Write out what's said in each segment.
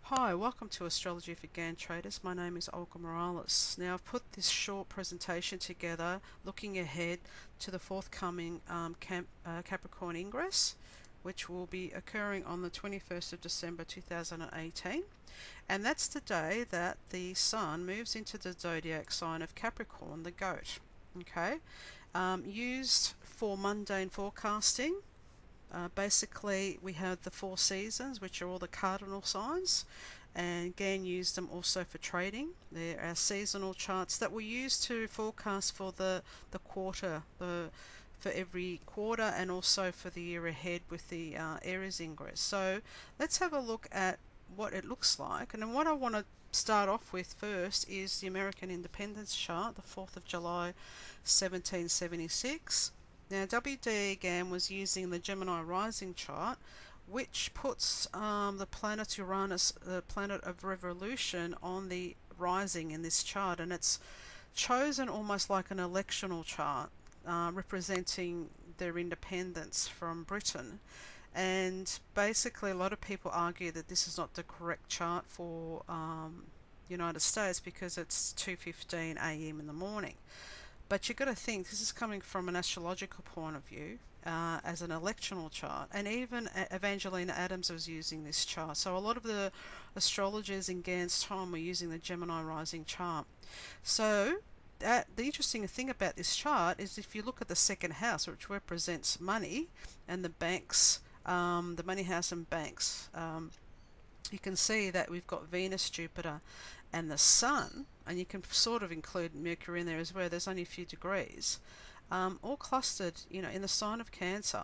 Hi, welcome to Astrology for Gann Traders. My name is Olga Morales. Now, I've put this short presentation together looking ahead to the forthcoming Capricorn Ingress, which will be occurring on the 21st of December 2018. And that's the day that the Sun moves into the zodiac sign of Capricorn, the goat. Okay, used for mundane forecasting. Basically, we have the four seasons, which are all the cardinal signs, and Gann used them also for trading. They're our seasonal charts that we use to forecast for the quarter, for every quarter, and also for the year ahead with the Aries Ingress. So let's have a look at what it looks like. And then what I want to start off with first is the American Independence chart, the 4th of July 1776. Now, W.D. Gann was using the Gemini rising chart, which puts the planet Uranus, the planet of revolution, on the rising in this chart, and it's chosen almost like an electional chart, representing their independence from Britain. And basically, a lot of people argue that this is not the correct chart for United States because it's 2:15 a.m. in the morning. But you've got to think this is coming from an astrological point of view, as an electional chart, and even Evangelina Adams was using this chart. So a lot of the astrologers in Gann's time were using the Gemini rising chart. So the interesting thing about this chart is if you look at the second house, which represents money and the banks, the money house and banks, you can see that we've got Venus, Jupiter, and the Sun, and you can sort of include Mercury in there as well. There's only a few degrees, all clustered, in the sign of Cancer.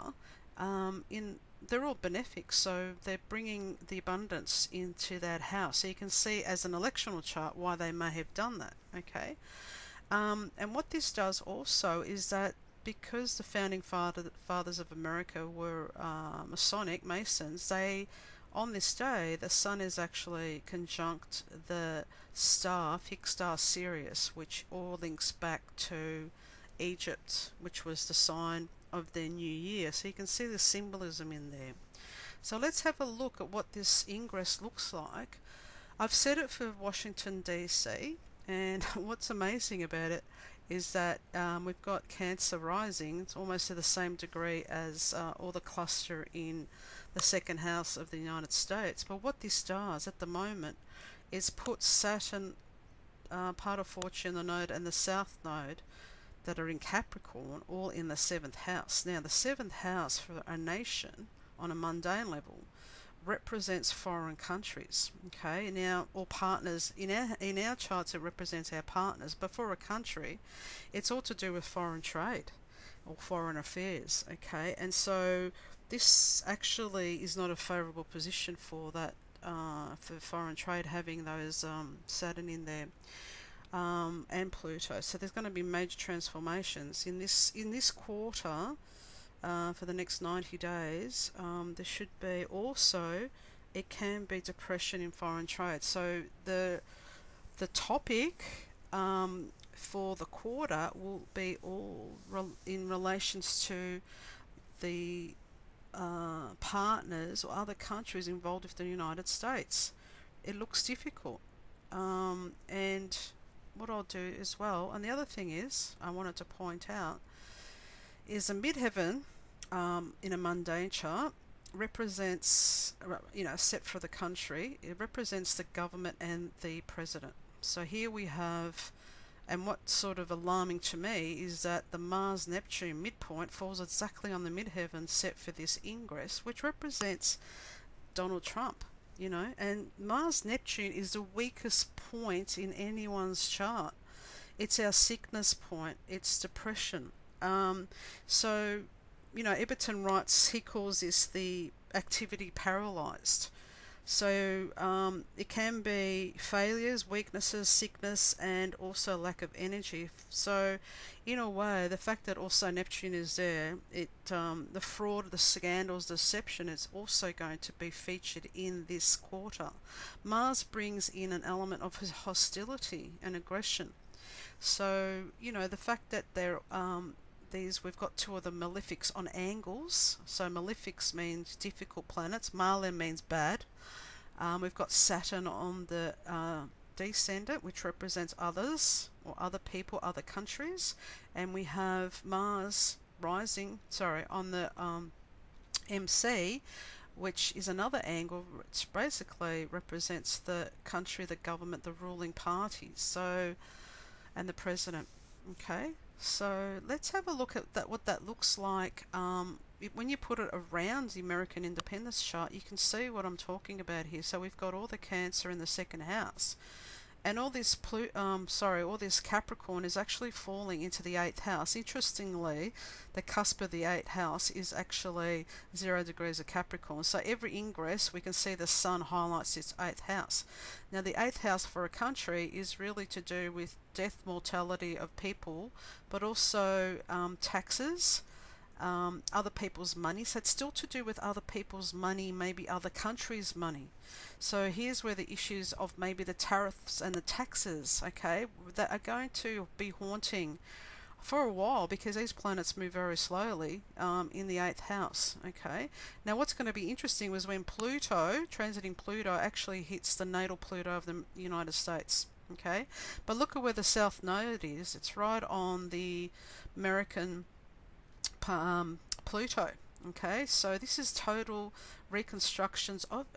They're all benefic, so they're bringing the abundance into that house. So you can see as an electional chart why they may have done that. Okay, and what this does also is that because the founding fathers of America were Masons, on this day, the Sun is actually conjunct the fixed star Sirius, which all links back to Egypt, which was the sign of their new year. So you can see the symbolism in there. So let's have a look at what this ingress looks like. I've set it for Washington, D.C., and what's amazing about it is that we've got Cancer rising. It's almost to the same degree as all the cluster in the second house of the United States. But what this does at the moment is put Saturn, part of fortune, the node, and the south node that are in Capricorn all in the 7th house. Now, the 7th house for a nation on a mundane level represents foreign countries. Okay, now, or partners. In our charts, it represents our partners, but for a country, it's all to do with foreign trade or foreign affairs. Okay, and so this actually is not a favourable position for that, for foreign trade, having those Saturn in there, and Pluto. So there's going to be major transformations in this quarter. For the next 90 days, there should be also, it can be depression in foreign trade. So the topic for the quarter will be all in relations to the partners or other countries involved with the United States. It looks difficult, and what I'll do as well, and the other thing is I wanted to point out, is a midheaven in a mundane chart represents, set for the country, it represents the government and the president. So here we have, and what's sort of alarming to me is that the Mars-Neptune midpoint falls exactly on the midheaven set for this ingress, which represents Donald Trump, and Mars-Neptune is the weakest point in anyone's chart. It's our sickness point, it's depression. So, Eberton writes, he calls this the activity paralyzed. So it can be failures, weaknesses, sickness, and also lack of energy. So in a way, the fact that also Neptune is there, the fraud, the scandals, deception is also going to be featured in this quarter. Mars brings in an element of hostility and aggression. So, the fact that we've got two of the malefics on angles. So malefics means difficult planets. Male means bad. We've got Saturn on the descendant, which represents others or other people, other countries, and we have Mars rising, on the MC, which is another angle, which basically represents the country, the government, the ruling party, so, and the president. Okay, so let's have a look at that, what that looks like. When you put it around the American independence chart, you can see what I'm talking about here. So we've got all the Cancer in the second house, and all this all this Capricorn is actually falling into the 8th house. Interestingly, the cusp of the 8th house is actually 0 degrees of Capricorn. So every ingress, we can see the sun highlights its 8th house. Now the 8th house for a country is really to do with death, mortality of people, but also taxes, other people's money. So it's still to do with other people's money, maybe other countries' money. So here's where the issues of maybe the tariffs and the taxes, okay, that are going to be haunting for a while, because these planets move very slowly in the 8th house. Okay, now what's going to be interesting was when Pluto, transiting Pluto, actually hits the natal Pluto of the United States. Okay, but look at where the South Node is. It's right on the American Pluto. Okay, so this is total reconstructions of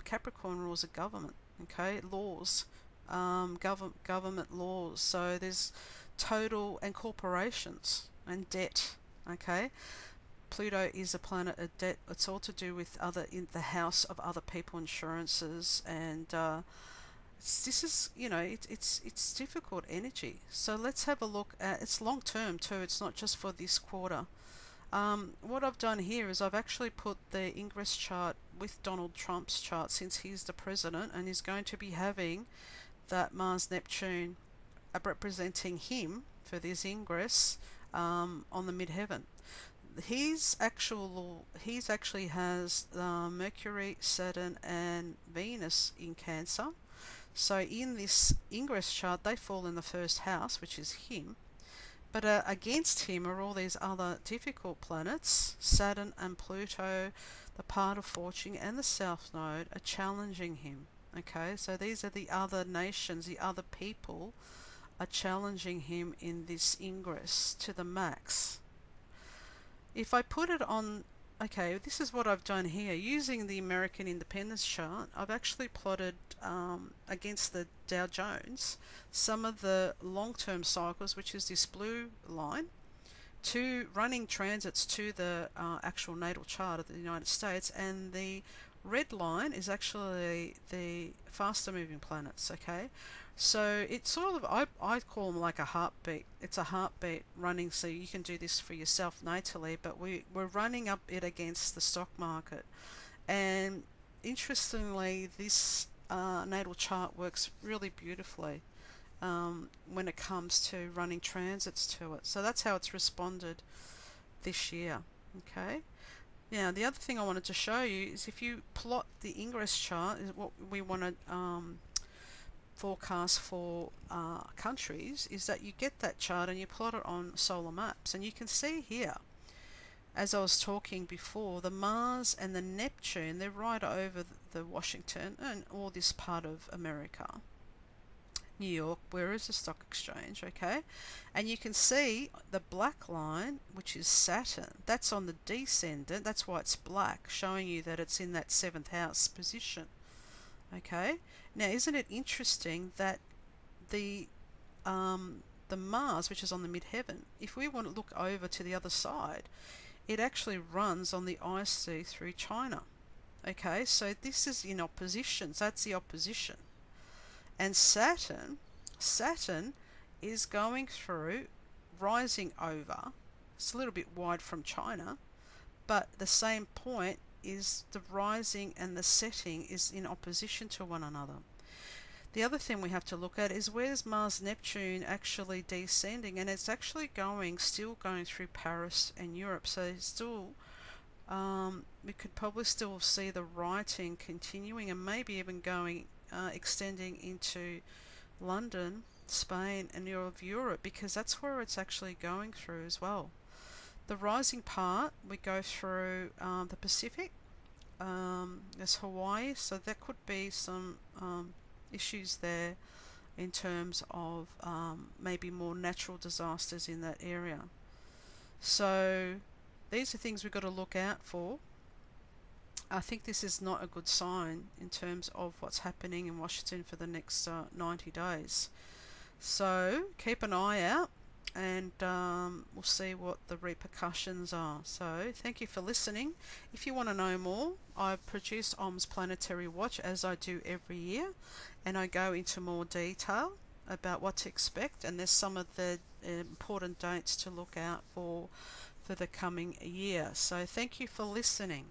Capricorn rules of government. Okay, laws, government laws. So there's total, and corporations and debt. Okay, Pluto is a planet of debt. It's all to do with other, in the house of other people, insurances, and this is, you know, it's difficult energy. So let's have a look at, it's long term too, it's not just for this quarter. What I've done here is I've actually put the ingress chart with Donald Trump's chart, since he's the president and he's going to be having that Mars Neptune representing him for this ingress on the midheaven. He actually has Mercury, Saturn and Venus in Cancer. So in this ingress chart, they fall in the first house, which is him. But against him are all these other difficult planets. Saturn and Pluto, the part of fortune and the South Node are challenging him. Okay, so these are the other nations, the other people are challenging him in this ingress to the max. If I put it on, okay, this is what I've done here. Using the American independence chart, I've actually plotted against the Dow Jones some of the long-term cycles, which is this blue line, to running transits to the actual natal chart of the United States, and the red line is actually the faster moving planets. Okay, so it's sort of, I call them like a heartbeat. It's a heartbeat running, so you can do this for yourself natally, but we're running up it against the stock market. And interestingly, this natal chart works really beautifully when it comes to running transits to it. So that's how it's responded this year. Okay. Now the other thing I wanted to show you is, if you plot the ingress chart, is what we want to forecast for countries, is that you get that chart and you plot it on solar maps, and you can see here, as I was talking before, the Mars and the Neptune, they're right over the Washington and all this part of America. New York, where is the stock exchange, okay? And you can see the black line, which is Saturn, that's on the descendant, that's why it's black, showing you that it's in that 7th house position. Okay, now isn't it interesting that the Mars, which is on the midheaven, if we want to look over to the other side, it actually runs on the IC through China. Okay, so this is in opposition, so that's the opposition. And Saturn is going through, rising over, it's a little bit wide from China, but the same point is the rising and the setting is in opposition to one another. The other thing we have to look at is, where's Mars Neptune actually descending, and it's actually still going through Paris and Europe, so still we could probably still see the writing continuing, and maybe even going extending into London, Spain and Europe, because that's where it's actually going through as well. The rising part, we go through the Pacific, as Hawaii, so there could be some issues there in terms of maybe more natural disasters in that area. So these are things we've got to look out for. I think this is not a good sign in terms of what's happening in Washington for the next 90 days. So keep an eye out, and we'll see what the repercussions are. So thank you for listening. If you want to know more, I produce OM's Planetary Watch as I do every year, and I go into more detail about what to expect, and there's some of the important dates to look out for the coming year. So thank you for listening.